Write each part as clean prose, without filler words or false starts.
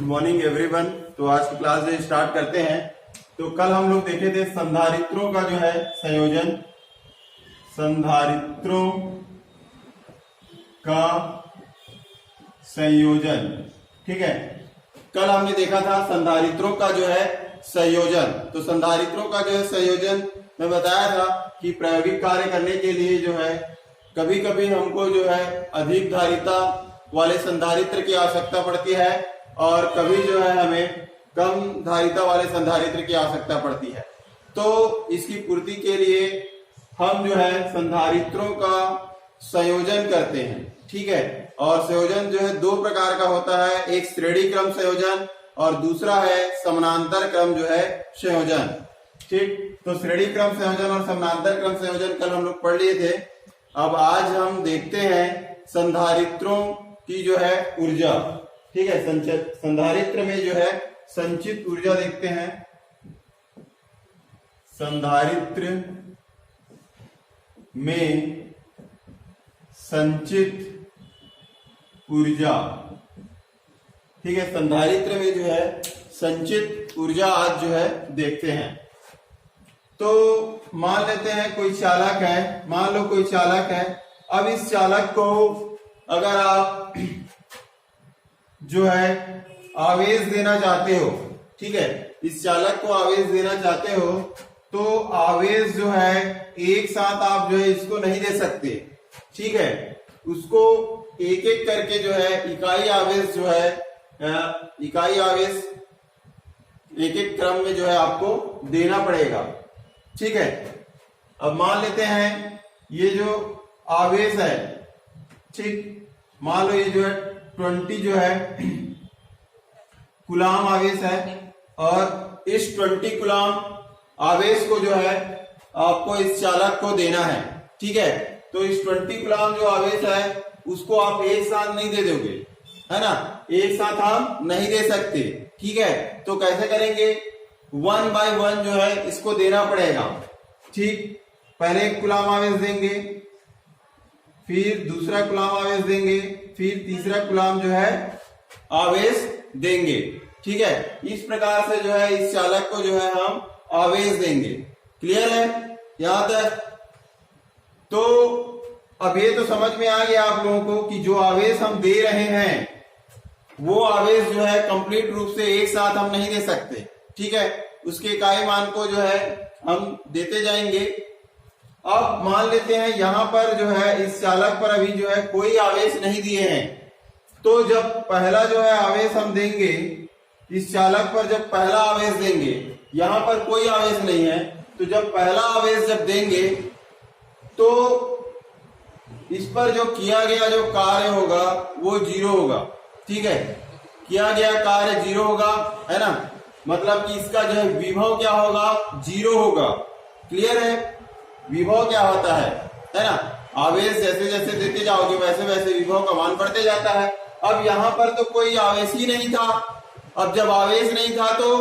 Morning everyone. तो आज की क्लास जो स्टार्ट करते हैं। तो कल हम लोग देखे थे संधारित्रों का जो है संयोजन, संधारित्रों का संयोजन। ठीक है, कल हमने देखा था संधारित्रों का जो है संयोजन। तो संधारित्रों का जो है संयोजन मैं बताया था कि प्रायोगिक कार्य करने के लिए जो है कभी कभी हमको जो है अधिक धारिता वाले संधारित्र की आवश्यकता पड़ती है और कभी जो है हमें कम धारिता वाले संधारित्र की आवश्यकता पड़ती है। तो इसकी पूर्ति के लिए हम जो है संधारित्रों का संयोजन करते हैं। ठीक है, और संयोजन जो है दो प्रकार का होता है, एक श्रेणी क्रम संयोजन और दूसरा है समानांतर क्रम जो है संयोजन। ठीक, तो श्रेणी क्रम संयोजन और समानांतर क्रम संयोजन कल हम लोग पढ़ लिए थे। अब आज हम देखते हैं संधारित्रों की जो है ऊर्जा। ठीक है, संधारित्र में जो है संचित ऊर्जा देखते हैं। संधारित्र में संचित ऊर्जा। ठीक है, संधारित्र में जो है संचित ऊर्जा आज जो है देखते हैं। तो मान लेते हैं कोई चालक है, मान लो कोई चालक है। अब इस चालक को अगर आप जो है आवेश देना चाहते हो, ठीक है, इस चालक को आवेश देना चाहते हो तो आवेश जो है एक साथ आप जो है इसको नहीं दे सकते। ठीक है, उसको एक एक करके जो है इकाई आवेश जो है इकाई आवेश एक एक क्रम में जो है आपको देना पड़ेगा। ठीक है, अब मान लेते हैं ये जो आवेश है, ठीक, मान लो ये जो है 20 जो है कूलाम आवेश है और इस 20 कूलाम आवेश को जो है आपको इस चालक को देना है। ठीक है, तो इस 20 कूलाम जो आवेश है उसको आप एक साथ नहीं दे दोगे, है ना, एक साथ हम नहीं दे सकते। ठीक है, तो कैसे करेंगे, 1 by 1 जो है इसको देना पड़ेगा। ठीक, पहले एक कूलाम आवेश देंगे, फिर दूसरा कूलाम आवेश देंगे, फिर तीसरा कूलाम जो है आवेश देंगे। ठीक है, इस प्रकार से जो है इस चालक को जो है हम आवेश देंगे। क्लियर है यहां तक? तो अब ये तो समझ में आ गया आप लोगों को कि जो आवेश हम दे रहे हैं वो आवेश जो है कंप्लीट रूप से एक साथ हम नहीं दे सकते। ठीक है, उसके इकाई मान को जो है हम देते जाएंगे। अब मान लेते हैं यहां पर जो है इस चालक पर अभी जो है कोई आवेश नहीं दिए हैं। तो जब पहला जो है आवेश हम देंगे इस चालक पर, जब पहला आवेश देंगे, यहां पर कोई आवेश नहीं है, तो जब पहला आवेश जब देंगे तो इस पर जो किया गया जो कार्य होगा वो 0 होगा। ठीक है, किया गया कार्य 0 होगा, है ना, मतलब कि इसका जो है विभव क्या होगा, 0 होगा। क्लियर है, विभव क्या होता है ना, आवेश जैसे जैसे देते जाओगे वैसे वैसे विभव का मान बढ़ते जाता है। अब यहाँ पर तो कोई आवेश ही नहीं था, अब जब आवेश नहीं था तो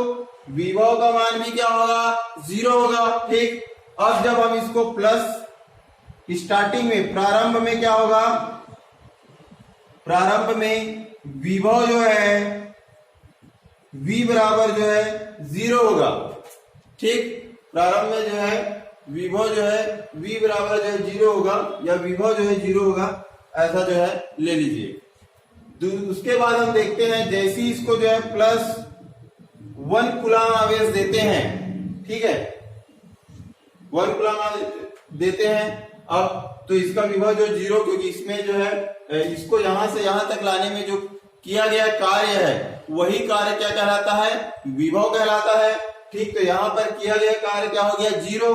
विभव का मान भी क्या होगा, 0 होगा। ठीक, अब जब हम इसको प्लस स्टार्टिंग में प्रारंभ में क्या होगा, प्रारंभ में विभव जो है V बराबर जो है 0 होगा। ठीक, प्रारंभ में जो है विभव जो है V बराबर जो है 0 होगा या विभव जो है 0 होगा, ऐसा जो है ले लीजिए। उसके बाद हम देखते हैं जैसे इसको जो है प्लस 1 कूलाम आवेश देते हैं। ठीक है, 1 कूलाम आवेश देते हैं। अब तो इसका विभव जो 0, क्योंकि इसमें जो है इसको यहां से यहां तक लाने में जो किया गया कार्य है वही कार्य क्या कहलाता है, विभव कहलाता है। ठीक, तो यहां पर किया गया कार्य क्या हो गया, 0।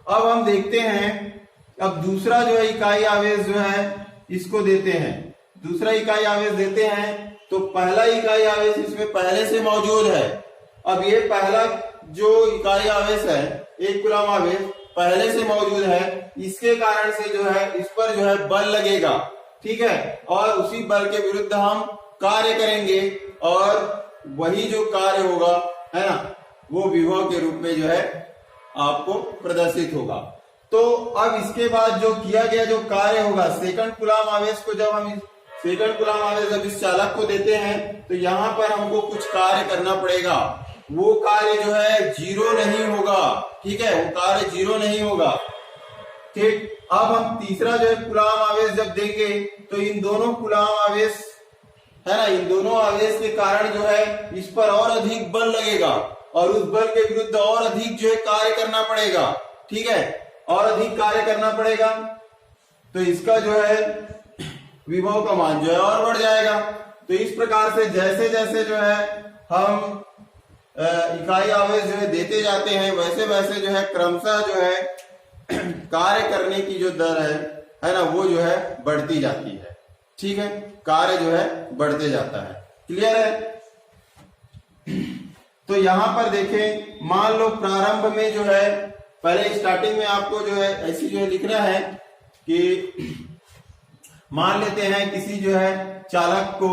अब हम देखते हैं, अब दूसरा जो है इकाई आवेश जो है इसको देते हैं, दूसरा इकाई आवेश देते हैं। तो पहला इकाई आवेश इसमें पहले से मौजूद है। अब ये पहला जो इकाई आवेश है, 1 कूलाम आवेश पहले से मौजूद है, इसके कारण से जो है इस पर जो है बल लगेगा। ठीक है, और उसी बल के विरुद्ध हम कार्य करेंगे और वही जो कार्य होगा, है ना, वो विभव के रूप में जो है आपको प्रदर्शित होगा। तो अब इसके बाद जो किया गया जो कार्य होगा, सेकंड कूलाम आवेश को जब हम सेकंड कूलम आवेश जब इस चालक को देते हैं तो यहाँ पर हमको कुछ कार्य करना पड़ेगा। वो कार्य जो है जीरो नहीं होगा, ठीक है, वो कार्य जीरो नहीं होगा। ठीक, अब हम तीसरा जो है कूलम आवेश जब देंगे तो इन दोनों कूलम आवेश है ना, इन दोनों आवेश के कारण जो है इस पर और अधिक बल लगेगा और उस बल के विरुद्ध और अधिक जो है कार्य करना पड़ेगा, ठीक है, और अधिक कार्य करना पड़ेगा। तो इसका जो है विभव का मान जो है और बढ़ जाएगा। तो इस प्रकार से जैसे जैसे जो है हम इकाई आवेश जो है देते जाते हैं वैसे वैसे जो है क्रमशः जो है कार्य करने की जो दर है ना, वो जो है बढ़ती जाती है, ठीक है, कार्य जो है बढ़ते जाता है। क्लियर है? तो यहां पर देखें, मान लो प्रारंभ में जो है पहले स्टार्टिंग में आपको जो है ऐसी जो है लिखना है कि मान लेते हैं किसी जो है चालक को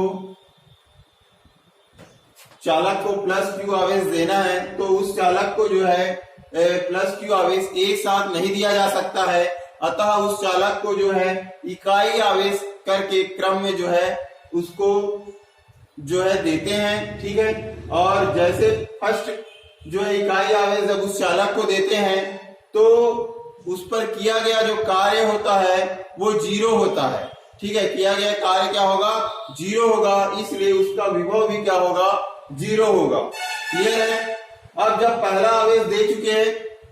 प्लस क्यू आवेश देना है, तो उस चालक को जो है प्लस क्यू आवेश एक साथ नहीं दिया जा सकता है, अतः उस चालक को जो है इकाई आवेश करके क्रम में जो है उसको जो है देते हैं, ठीक है। और जैसे फर्स्ट जो है इकाई आवेश जब उस चालक को देते हैं तो उस पर किया गया जो कार्य होता है वो जीरो होता है, ठीक है, किया गया कार्य क्या होगा, जीरो होगा, इसलिए उसका विभव भी क्या होगा, जीरो होगा। क्लियर है? अब जब पहला आवेश दे चुके हैं,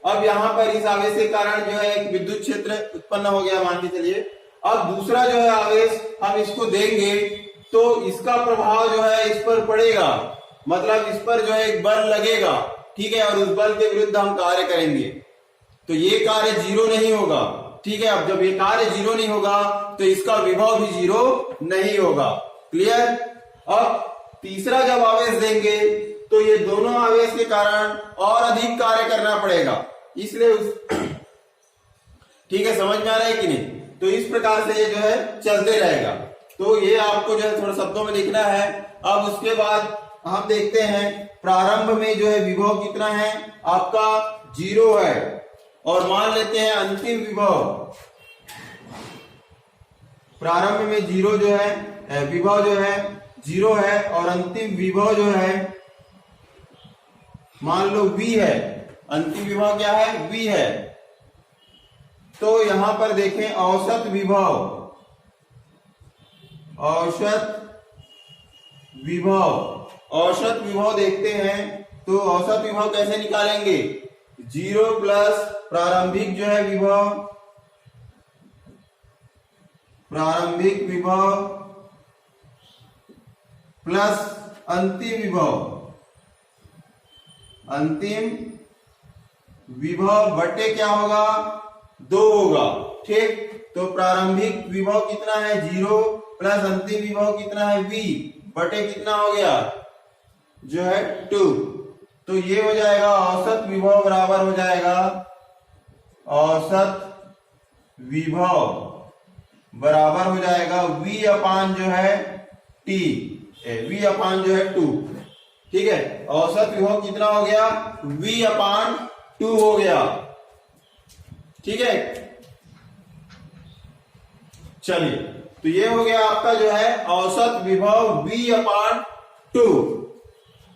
अब यहाँ पर इस आवेश के कारण जो है एक विद्युत क्षेत्र उत्पन्न हो गया मान के चलिए। अब दूसरा जो है आवेश हम इसको देंगे तो इसका प्रभाव जो है इस पर पड़ेगा, मतलब इस पर जो है एक बल लगेगा, ठीक है, और उस बल के विरुद्ध हम कार्य करेंगे, तो ये कार्य जीरो नहीं होगा, ठीक है। अब जब ये कार्य जीरो नहीं होगा तो इसका विभव भी जीरो नहीं होगा। क्लियर? अब तीसरा जब आवेश देंगे तो ये दोनों आवेश के कारण और अधिक कार्य करना पड़ेगा, इसलिए ठीक है, समझ में आ रहा है कि नहीं? तो इस प्रकार से ये जो है चलते रहेगा। तो ये आपको जो है थोड़ा शब्दों में लिखना है। अब उसके बाद हम देखते हैं प्रारंभ में जो है विभव कितना है आपका, जीरो है, और मान लेते हैं अंतिम विभव, प्रारंभ में जीरो जो है विभव जो है जीरो है और अंतिम विभव जो है मान लो V है, अंतिम विभव क्या है, V है। तो यहां पर देखें औसत विभव, औसत विभव देखते हैं तो औसत विभव कैसे निकालेंगे, जीरो प्लस प्रारंभिक जो है विभव, प्रारंभिक विभव प्लस अंतिम विभव, अंतिम विभव बटे क्या होगा, 2 होगा, ठीक। तो प्रारंभिक विभव कितना है, 0 प्लस अंतिम विभव कितना है, V बटे कितना हो गया जो है 2। तो ये हो जाएगा औसत विभव बराबर हो जाएगा, औसत विभव बराबर हो जाएगा V अपान जो है T, V अपान जो है 2, ठीक है। औसत विभव कितना हो गया, V अपान 2 हो गया, ठीक है। चलिए, तो ये हो गया आपका जो है औसत विभव V अपान 2।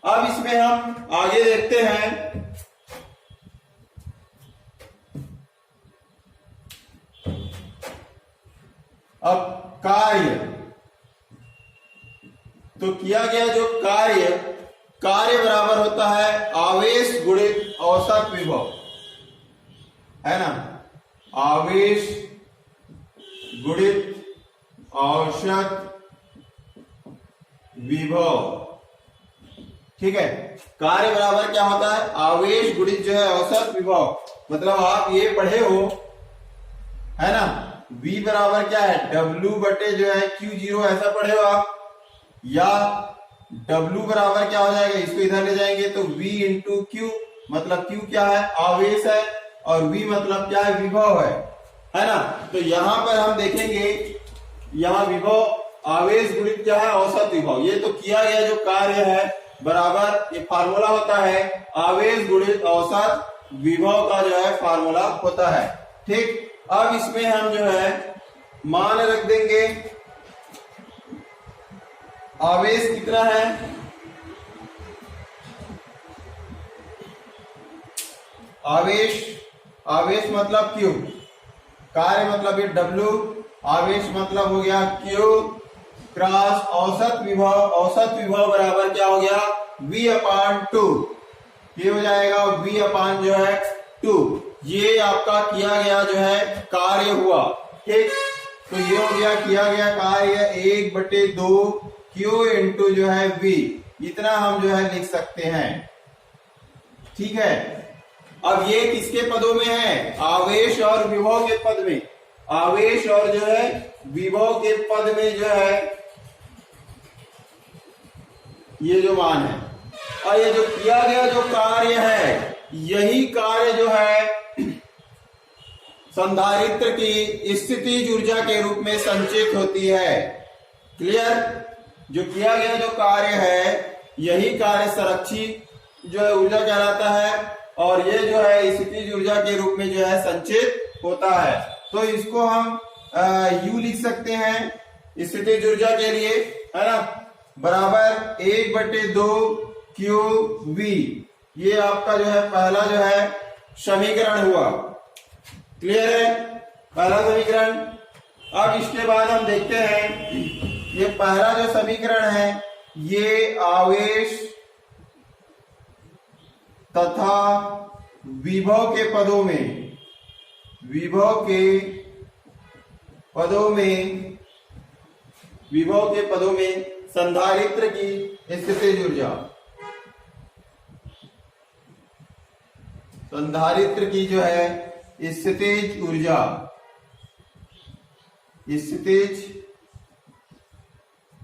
अब इसमें हम आगे देखते हैं, अब कार्य, तो किया गया जो कार्य बराबर होता है आवेश गुणित औसत विभव, है ना, आवेश गुणित औसत विभव, ठीक है। कार्य बराबर क्या होता है, आवेश गुणित जो है औसत विभव, मतलब आप ये पढ़े हो, है ना, V बराबर क्या है, W बटे जो है Q0, ऐसा पढ़े हो आप, या W बराबर क्या हो जाएगा, इसको इधर ले जाएंगे तो V इंटू Q, मतलब Q क्या है, आवेश है, और V मतलब क्या है, विभव है ना। तो यहां पर हम देखेंगे, यहां विभव आवेश गुणित क्या है, औसत विभव, ये तो किया गया जो कार्य है बराबर, ये फार्मूला होता है आवेश गुणित औसत विभव का जो है फार्मूला होता है, ठीक। अब इसमें हम जो है मान रख देंगे, आवेश कितना है, आवेश, आवेश मतलब क्यू, कार्य मतलब ये W, आवेश मतलब हो गया Q क्रॉस औसत विभव, औसत विभव बराबर क्या हो गया V/2, ये हो जाएगा V/2, ये आपका किया गया जो है कार्य हुआ। ठीक, तो ये हो गया किया गया कार्य 1/2 Q इंटू जो है V, इतना हम जो है लिख सकते हैं। ठीक है, अब ये किसके पदों में है, आवेश और विभव के पद में, आवेश और जो है विभव के पद में जो है ये जो मान है, और ये जो किया गया जो कार्य है, यही कार्य जो है संधारित्र की स्थितिज ऊर्जा के रूप में संचित होती है। क्लियर, जो किया गया जो कार्य है, यही कार्य संरक्षित जो है ऊर्जा कहलाता है, और ये जो है स्थितिज ऊर्जा के रूप में जो है संचित होता है। तो इसको हम यू लिख सकते हैं स्थितिज ऊर्जा के लिए, है ना, बराबर 1/2 QV, ये आपका जो है पहला जो है समीकरण हुआ। क्लियर है, पहला समीकरण। अब इसके बाद हम देखते हैं ये पहला जो समीकरण है, ये आवेश तथा विभव के पदों में, विभव के पदों में, विभव के पदों में संधारित्र की स्थितिज ऊर्जा, संधारित्र की जो है स्थितिज ऊर्जा, स्थितिज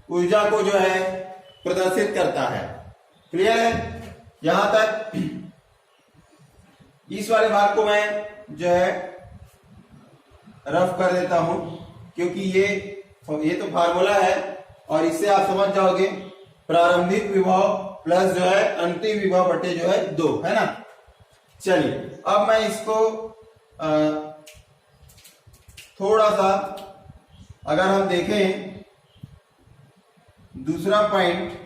ऊर्जा को जो है प्रदर्शित करता है। क्लियर है, यहां तक। इस वाले भाग को मैं जो है रफ कर देता हूं, क्योंकि ये तो फार्मूला है और इससे आप समझ जाओगे प्रारंभिक विभव प्लस जो है अंतिम विभव बटे जो है 2, है ना। चलिए, अब मैं इसको थोड़ा सा अगर हम देखें दूसरा पॉइंट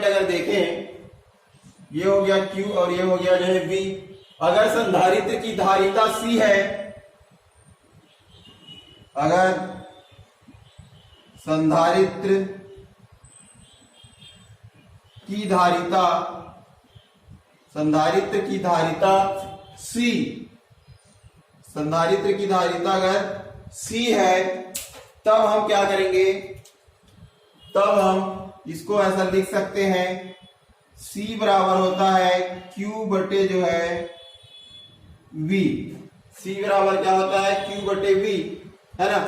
अगर देखें, ये हो गया Q और ये हो गया जो है V। अगर संधारित्र की धारिता C है, अगर संधारित्र की धारिता C, संधारित्र की धारिता अगर C है, तब हम क्या करेंगे, तब हम इसको ऐसा लिख सकते हैं, C बराबर होता है Q बटे जो है V। C बराबर क्या होता है, Q बटे V, है ना।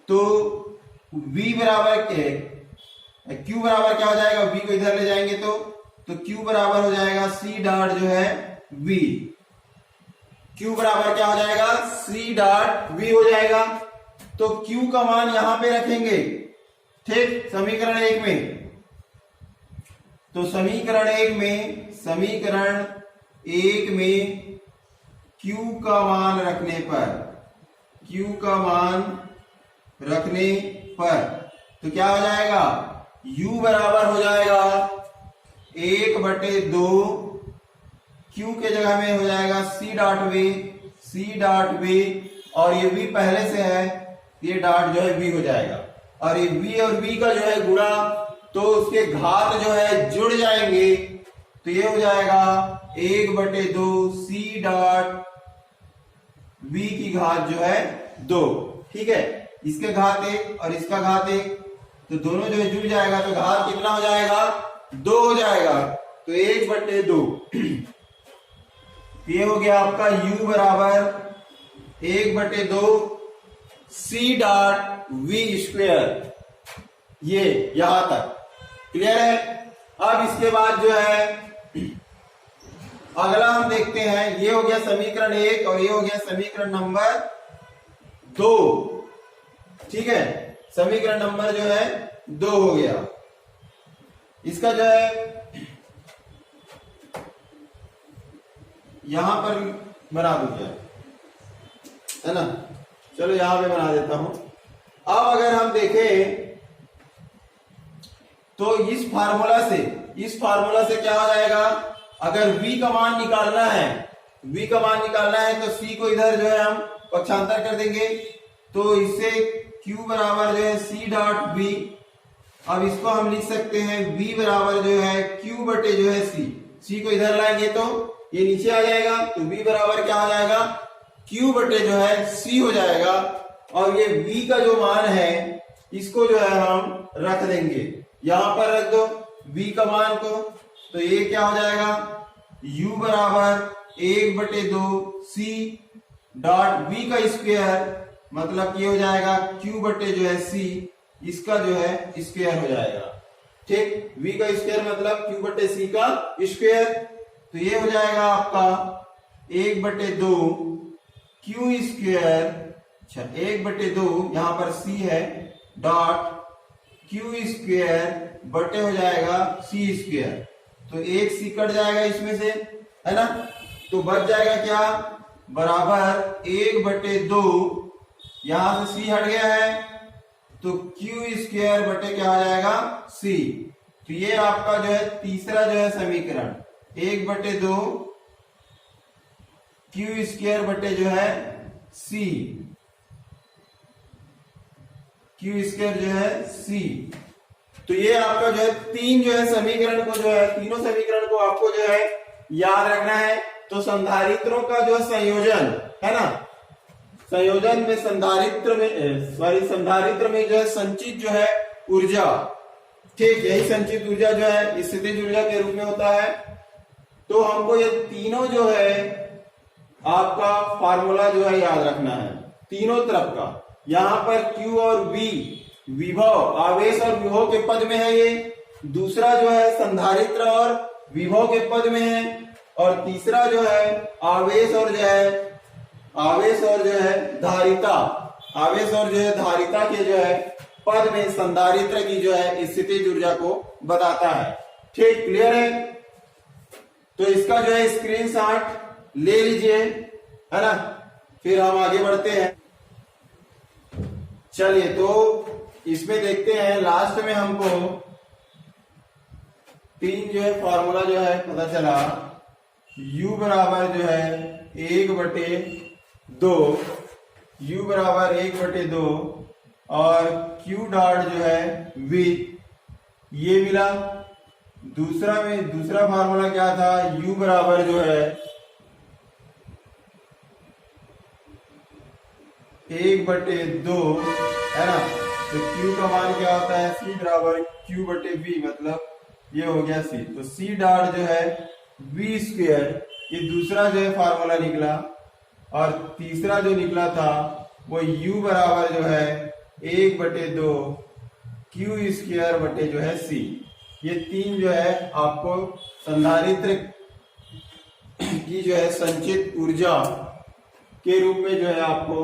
तो V बराबर Q बराबर क्या हो जाएगा, V को इधर ले जाएंगे तो Q बराबर हो जाएगा C डॉट जो है V। Q बराबर क्या हो जाएगा, C डॉट V हो जाएगा। तो Q का मान यहां पे रखेंगे, ठीक, समीकरण 1 में। तो समीकरण 1 में Q का मान रखने पर तो क्या हो जाएगा, U बराबर हो जाएगा 1/2, Q के जगह में हो जाएगा C डॉट V, और ये V पहले से है, ये डॉट जो है V हो जाएगा, और ये V और V का जो है गुणा, तो उसके घात जो है जुड़ जाएंगे, तो ये हो जाएगा 1/2 C डॉट V की घात जो है 2। ठीक है, इसके घात 1 और इसका घात 1, तो दोनों जो है जुड़ जाएगा, तो घात कितना हो जाएगा, 2 हो जाएगा, तो 1/2। ये हो गया आपका U बराबर 1/2 C डॉट V स्क्वेयर, ये यहां तक क्लियर है। अब इसके बाद जो है अगला हम देखते हैं, ये हो गया समीकरण 1 और ये हो गया समीकरण नंबर 2। ठीक है, समीकरण नंबर जो है 2 हो गया। इसका जो है यहां पर बना दूंगा, है ना। चलो यहां पे बना देता हूं। अब अगर हम देखें तो इस फार्मूला से क्या हो जाएगा, अगर v का मान निकालना है तो c को इधर जो है हम पक्षांतर कर देंगे, तो इससे q बराबर जो है c डॉट v। अब इसको हम लिख सकते हैं v बराबर जो है q बटे जो है c को इधर लाएंगे तो ये नीचे आ जाएगा, तो v बराबर क्या हो जाएगा, q बटे जो है c हो जाएगा। और ये v का जो मान है इसको जो है हम रख देंगे, यहां पर रख दो v का मान को, तो ये क्या हो जाएगा, u बराबर 1/2 c डॉट v का स्क्वायर, मतलब ये हो जाएगा q बटे जो है c, इसका जो है स्क्वायर हो जाएगा। ठीक, v का स्क्वायर मतलब q बटे c का स्क्वायर, तो ये हो जाएगा आपका 1/2 q स्क्वायर, अच्छा 1/2 यहां पर c है डॉट q स्क्वायर बटे हो जाएगा c स्क्वायर, तो एक c कट जाएगा इसमें से, है ना, तो बच जाएगा क्या, बराबर 1/2, यहां से c हट गया है तो q स्क्वायर बटे क्या हो जाएगा c। तो ये आपका जो है तीसरा जो है समीकरण, 1/2 q स्क्वायर बटे जो है c, q स्क्वायर जो है c। तो ये आपका जो है तीन जो है समीकरण को जो है, तीनों समीकरण को आपको जो है याद रखना है। तो संधारित्रों का जो संयोजन है ना, संयोजन में संधारित्र में जो है संचित जो है ऊर्जा, ठीक, यही संचित ऊर्जा जो है स्थितिज ऊर्जा के रूप में होता है। तो हमको ये तीनों जो है आपका फार्मूला जो है याद रखना है, तीनों तरफ का। यहां पर Q और V विभव, आवेश और विभव के पद में है, ये दूसरा जो है संधारित्र और विभव के पद में है, और तीसरा जो है आवेश और जो है धारिता के जो है पद में संधारित्र की जो है स्थितिज ऊर्जा को बताता है। ठीक, क्लियर है। तो इसका जो है स्क्रीनशॉट ले लीजिए, है ना, फिर हम आगे बढ़ते हैं। चलिए, तो इसमें देखते हैं, लास्ट में हमको तीन जो है फॉर्मूला जो है पता चला, u बराबर जो है 1/2, u बराबर 1/2 और q डॉट जो है v, ये मिला। दूसरा फार्मूला क्या था, u बराबर जो है 1/2, है ना, तो q का मान क्या होता है, c बराबर q बटे v, मतलब ये हो गया c, तो c डॉट जो है v स्क्वायर, ये दूसरा जो है फार्मूला निकला। और तीसरा जो निकला था वो u बराबर जो है 1/2 q स्क्वायर बटे जो है c। ये तीन जो है आपको संधारित्र की जो है संचित ऊर्जा के रूप में जो है आपको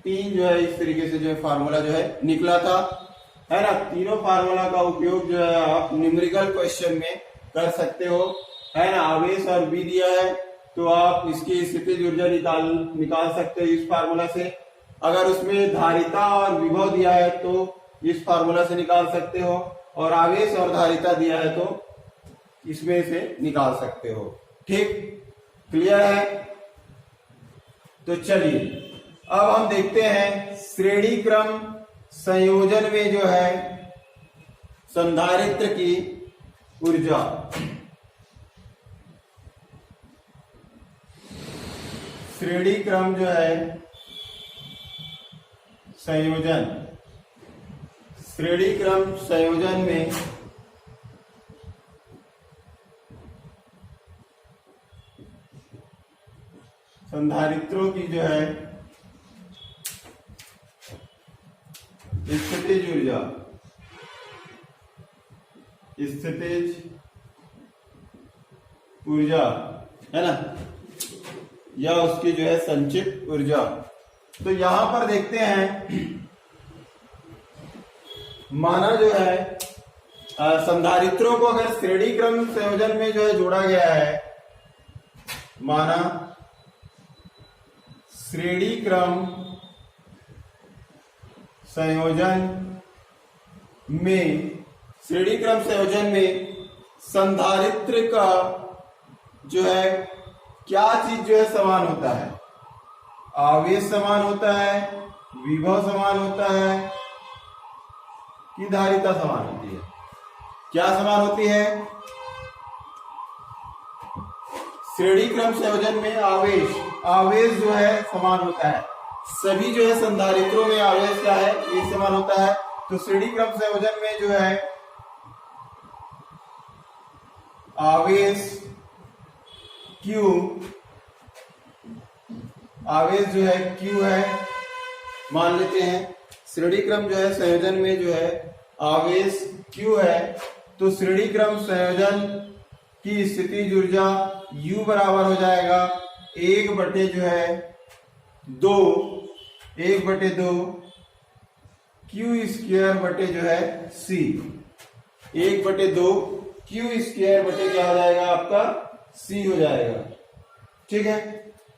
तीन जो है इस तरीके से जो है फार्मूला जो है निकला था, है ना। तीनों फार्मूला का उपयोग जो है आप न्यूमेरिकल क्वेश्चन में कर सकते हो, है ना। आवेश और बी दिया है तो आप इसकी स्थितिज ऊर्जा निकाल सकते हो इस फार्मूला से। अगर उसमें धारिता और विभव दिया है तो इस फार्मूला से निकाल सकते हो, और आवेश और धारिता दिया है तो इसमें से निकाल सकते हो। ठीक, क्लियर है। तो चलिए अब हम देखते हैं श्रेणी क्रम संयोजन में जो है संधारित्र की ऊर्जा। श्रेणी क्रम जो है संयोजन, श्रेणी क्रम संयोजन में संधारित्रों की जो है स्थितिज ऊर्जा, है ना, या उसकी जो है संचित ऊर्जा। तो यहां पर देखते हैं, माना जो है संधारित्रों को अगर श्रेणी क्रम संयोजन में जो है जोड़ा गया है, माना श्रेणी क्रम संयोजन में श्रेणी क्रम संयोजन में संधारित्र का जो है क्या चीज जो है समान होता है? आवेश समान होता है, विभव समान होता है कि धारिता समान होती है? क्या समान होती है? श्रेणी क्रम संयोजन में आवेश जो है समान होता है। सभी जो है संधारित्रों में आवेश क्या है? एक समान होता है। तो श्रेणी क्रम संयोजन में जो है आवेश जो है Q है, मान लेते हैं। श्रेणी क्रम जो है संयोजन में जो है आवेश Q है, तो श्रेणी क्रम संयोजन की स्थितिज ऊर्जा U बराबर हो जाएगा 1/2 जो है 2 Q² बटे जो है C। 1/2 Q² बटे क्या हो जाएगा आपका? C हो जाएगा। ठीक है,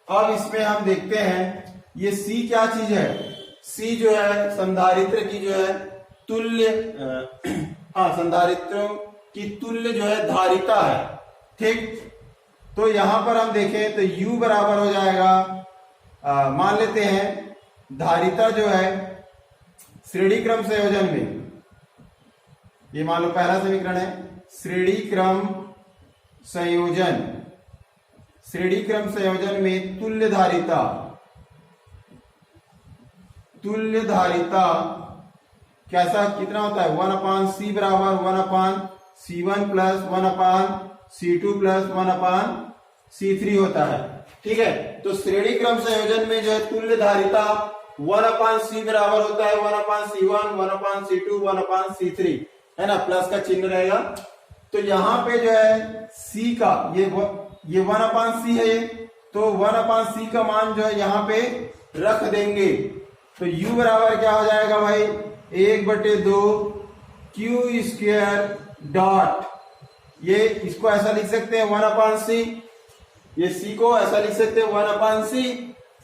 अब इसमें हम देखते हैं ये C क्या चीज है? C जो है संधारित्र की जो है तुल्य संधारित्रों की तुल्य जो है धारिता है। ठीक, तो यहां पर हम देखें तो U बराबर हो जाएगा, मान लेते हैं धारिता जो है श्रेणी क्रम संयोजन में, ये मान लो पहला समीकरण है, श्रेणी क्रम संयोजन में तुल्य धारिता कैसा कितना होता है? 1/C बराबर 1/C1 plus 1/C2 plus 1/C3 होता है। ठीक है, तो श्रेणी क्रम संयोजन में जो है तुल्य धारिता 1/C बराबर होता है 1/C1, 1/C2, 1/C3, है ना, प्लस का चिन्ह रहेगा। तो यहां पे जो है C का ये 1/C है, तो 1/C का मान जो है यहां पे रख देंगे, तो U बराबर क्या हो जाएगा भाई? 1/2 Q² डॉट, ये इसको ऐसा लिख सकते हैं 1/C, ये C को ऐसा लिख सकते हैं 1/C।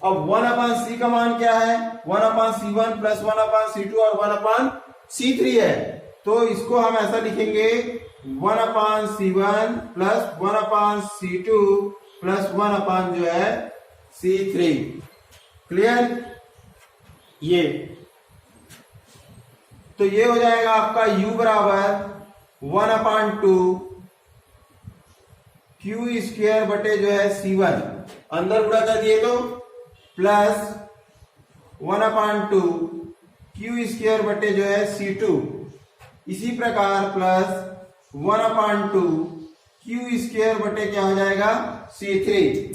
अब 1/C का मान क्या है? 1/C1 प्लस 1/C2 और 1/C3 है, तो इसको हम ऐसा लिखेंगे 1/C1 प्लस 1/C2 प्लस 1 जो है C3। क्लियर? ये तो ये हो जाएगा आपका U बराबर 1/2 Q² बटे जो है C1, अंदर गुणा कर दिए तो प्लस 1/2 Q² बटे जो है C2, इसी प्रकार प्लस 1/2 Q² बटे क्या हो जाएगा? C3,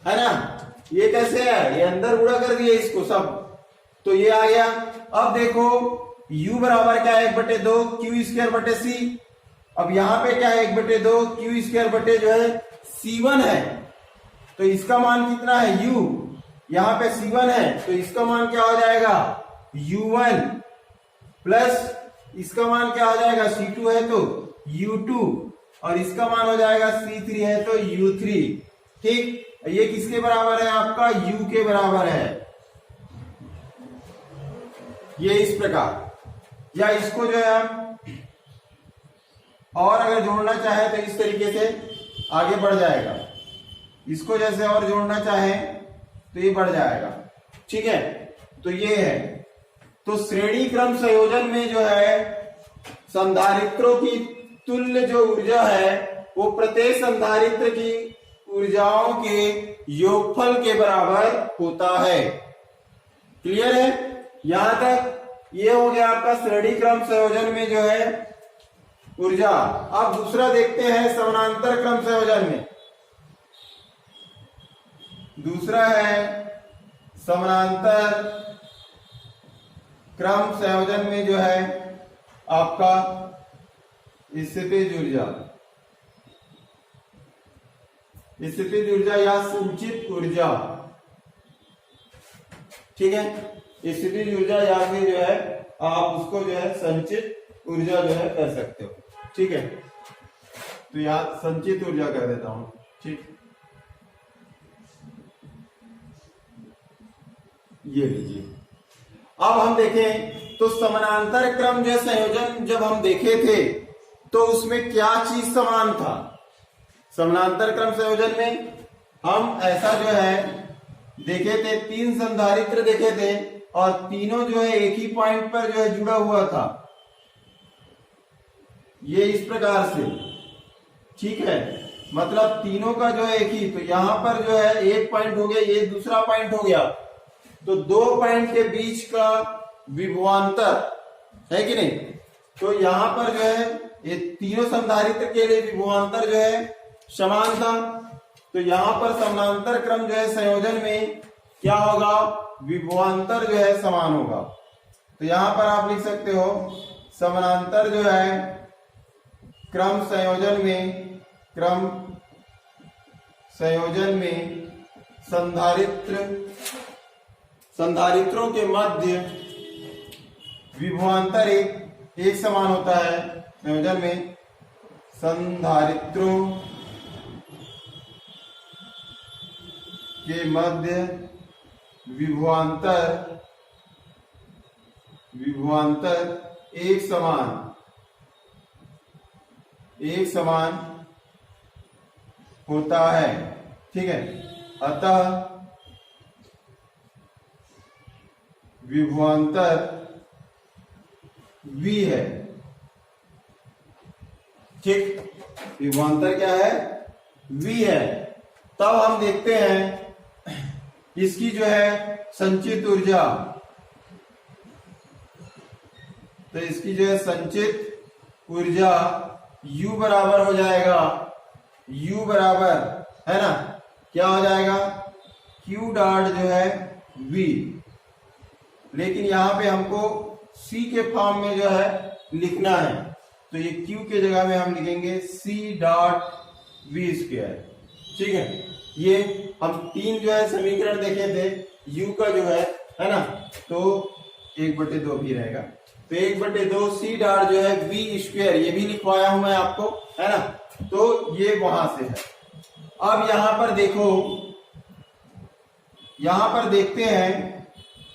है ना। ये कैसे है? ये अंदर गुणा कर दिए इसको सब, तो ये आ गया। अब देखो U बराबर क्या है? 1/2 Q² बटे C। अब यहां पे क्या है? 1/2 Q² बटे जो है C1 है, तो इसका मान कितना है? U, यहां पे C1 है, तो इसका मान क्या हो जाएगा? U1 प्लस इसका मान क्या हो जाएगा? C2 है तो U2, और इसका मान हो जाएगा C3 है तो U3। ठीक, ये किसके बराबर है? आपका U के बराबर है। ये इस प्रकार, या इसको जो है हम और अगर जोड़ना चाहे तो इस तरीके से आगे बढ़ जाएगा, इसको जैसे और जोड़ना चाहे तो ये बढ़ जाएगा। ठीक है, तो ये है। तो श्रेणी क्रम संयोजन में जो है संधारित्रों की तुल्य जो ऊर्जा है वो प्रत्येक संधारित्र की ऊर्जाओं के योगफल के बराबर होता है। क्लियर है? यहां तक ये हो गया आपका श्रेणी क्रम संयोजन में जो है ऊर्जा। अब दूसरा देखते हैं समानांतर क्रम संयोजन में। दूसरा है समानांतर क्रम संयोजन में जो है आपका स्थितिज ऊर्जा या संचित ऊर्जा। ठीक है, स्थितिज ऊर्जा या फिर जो है आप उसको जो है संचित ऊर्जा जो है कर सकते हो। ठीक है, तो यहां संचित ऊर्जा कर देता हूं। ठीक, ये लीजिए। अब हम देखें तो समानांतर क्रम जो संयोजन जब हम देखे थे तो उसमें क्या चीज समान था? समानांतर क्रम संयोजन में हम ऐसा जो है देखे थे, 3 संधारित्र देखे थे और तीनों जो है एक ही पॉइंट पर जो है जुड़ा हुआ था, ये इस प्रकार से, ठीक है। मतलब तीनों का जो है एक ही, तो यहां पर जो है एक पॉइंट हो गया, ये दूसरा पॉइंट हो गया, तो 2 पॉइंट के बीच का विभवांतर है कि नहीं। तो यहां पर जो है ये तीनों संधारित्र के लिए विभवांतर जो है समान था। तो यहां पर समानांतर क्रम जो है संयोजन में क्या होगा, विभवांतर जो है समान होगा। तो यहां पर आप लिख सकते हो समानांतर जो है क्रम संयोजन में संधारित्रों के मध्य विभवांतर एक समान होता है। संयोजन में संधारित्रों के मध्य विभवांतर एक समान होता है, ठीक है। अतः विभवांतर V है, ठीक। विभवांतर क्या है, V है। तब हम देखते हैं इसकी जो है संचित ऊर्जा, तो इसकी जो है संचित ऊर्जा U बराबर हो जाएगा, U बराबर है ना, क्या हो जाएगा, Q डॉट जो है V। लेकिन यहां पे हमको C के फॉर्म में जो है लिखना है, तो ये Q के जगह में हम लिखेंगे C डॉट V स्क्वायर, ठीक है। ये हम 3 जो है समीकरण देखे थे, U का जो है ना, तो 1/2 भी रहेगा, तो 1/2 C डॉट जो है V स्क्वायर, ये भी लिखवाया हूं मैं आपको, है ना। तो ये वहां से है। अब यहां पर देखो, यहां पर देखते हैं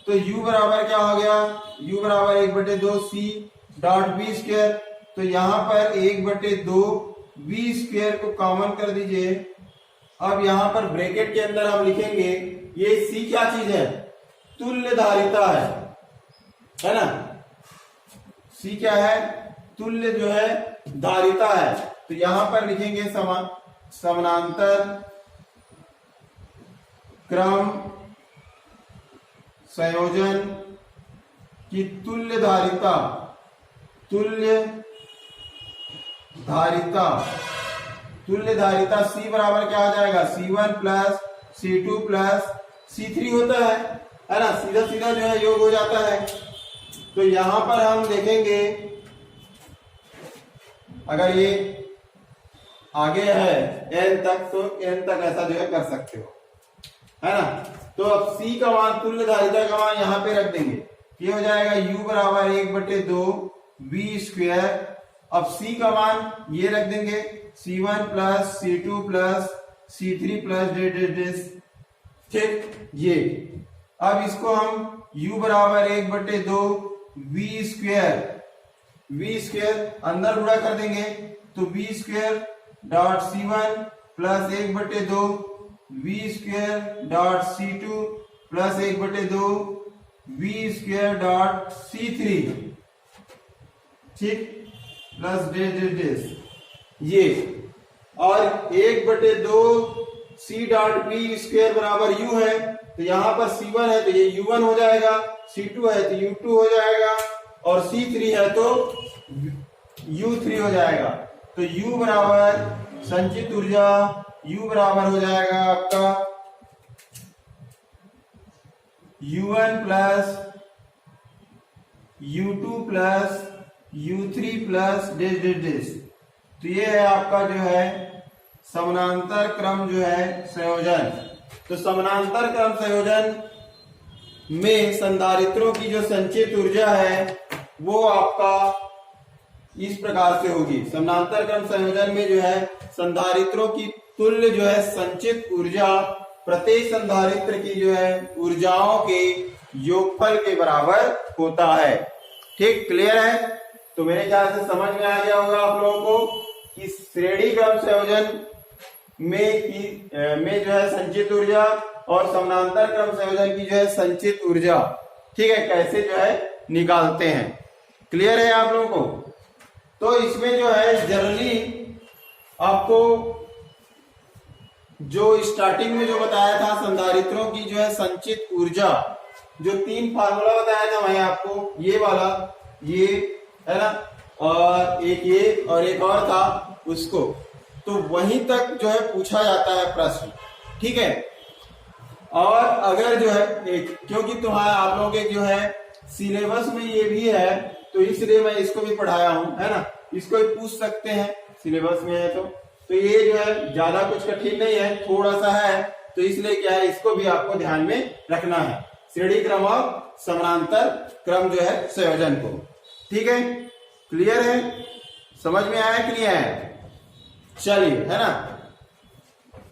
तो U बराबर क्या हो गया, U बराबर 1/2 C डॉट V स्क्वायर। तो यहां पर 1/2 V स्क्वायर को कॉमन कर दीजिए। अब यहां पर ब्रैकेट के अंदर हम लिखेंगे, ये C क्या चीज है, तुल्य धारिता है ना। C क्या है, तुल्य जो है धारिता है। तो यहां पर लिखेंगे समानांतर क्रम संयोजन की तुल्य धारिता C बराबर क्या हो जाएगा, C1 plus C2 plus C3 होता है ना, सीधा सीधा जो है योग हो जाता है। तो यहां पर हम देखेंगे, अगर ये आगे है n तक, तो n तक ऐसा जो है कर सकते हो, है ना। तो अब C का मान, तुल्य धारिता का मान यहां पे रख देंगे, ये हो जाएगा U बराबर 1/2 V स्क्वायर। अब C का मान ये रख देंगे, C1 plus C2 plus C3 plus डेस, ठीक। ये अब इसको हम U बराबर 1/2 V स्क्वायर अंदर गुणा कर देंगे, तो V square dot C1 plus 1/2 V square dot C2 plus 1/2 V square dot C3, ठीक, प्लस डेस ये, और 1/2 C डॉट V स्क्वायर बराबर U है। तो यहां पर C1 है तो ये U1 हो जाएगा, C2 है तो U2 हो जाएगा, और C3 है तो U3 हो जाएगा। तो U बराबर संचित ऊर्जा U बराबर हो जाएगा आपका U1 plus U2 plus U3 plus डेस। तो ये है आपका जो है समानांतर क्रम जो है संयोजन। तो समानांतर क्रम संयोजन में संधारित्रों की जो संचित ऊर्जा है वो आपका इस प्रकार से होगी। समानांतर क्रम संयोजन में जो है संधारित्रों की तुल्य जो है संचित ऊर्जा प्रत्येक संधारित्र की जो है ऊर्जाओं के योगफल के बराबर होता है। ठीक, क्लियर है? तो मेरे ख्याल से समझ में आ गया होगा आप लोगों को कि श्रेणी क्रम संयोजन में जो है संचित ऊर्जा और समानांतर क्रम संयोजन की जो है संचित ऊर्जा, ठीक है, कैसे जो है निकालते हैं। क्लियर है आप लोगों को? तो इसमें जो है जनरली आपको जो स्टार्टिंग में जो बताया था संधारित्रों की जो है संचित ऊर्जा, जो 3 फार्मूला बताया था मैं आपको, ये वाला, ये है ना, और एक ये और एक और था उसको, तो वहीं तक जो है पूछा जाता है प्रश्न, ठीक है। और अगर जो है क्योंकि तुम्हारा आप लोगों के जो है सिलेबस में ये भी है, तो इसलिए मैं इसको भी पढ़ाया हूं, है ना, इसको भी पूछ सकते हैं सिलेबस में है तो ये जो है ज्यादा कुछ कठिन नहीं है, थोड़ा सा है, तो इसलिए क्या है, इसको भी आपको ध्यान में रखना है, श्रेणी क्रम और समानांतर क्रम जो है संयोजन को, ठीक है। क्लियर है? समझ में आया कि नहीं आया? चलिए, है ना।